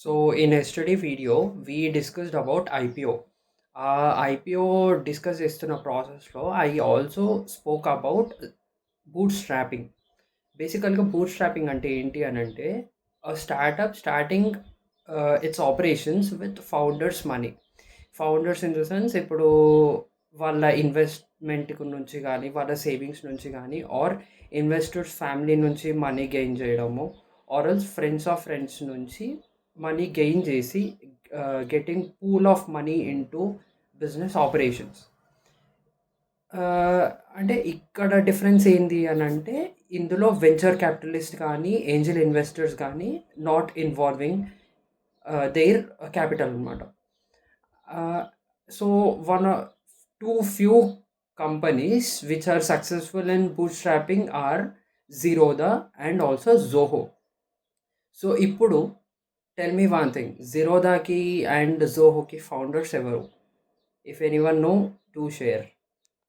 So in yesterday video, we discussed about IPO. IPO discuss చేస్తున్న ప్రాసెస్లో I also spoke about boot strapping. బేసికల్గా boot strapping అంటే ఏంటి అని అంటే startup starting it's operations with founders money. Founders in the sense ఇప్పుడు వాళ్ళ investment నుంచి కానీ వాళ్ళ సేవింగ్స్ నుంచి కానీ ఆర్ ఇన్వెస్టర్స్ ఫ్యామిలీ నుంచి మనీ గెయిన్ చేయడము or else friends of friends నుంచి మనీ గెయిన్ చేసి getting pool of money in to business operations. అంటే ఇక్కడ డిఫరెన్స్ ఏంది అని అంటే ఇందులో వెంచర్ క్యాపిటలిస్ట్ కానీ ఏంజల్ ఇన్వెస్టర్స్ కానీ నాట్ ఇన్వాల్వింగ్ దేర్ క్యాపిటల్ అనమాట. So one two few companies which are successful in bootstrapping are Zerodha and also Zoho. So ఇప్పుడు టెల్ మీ వన్ థింగ్, జీరోదాకి అండ్ జోహోకి ఫౌండర్స్ ఎవరు? If anyone know, to share.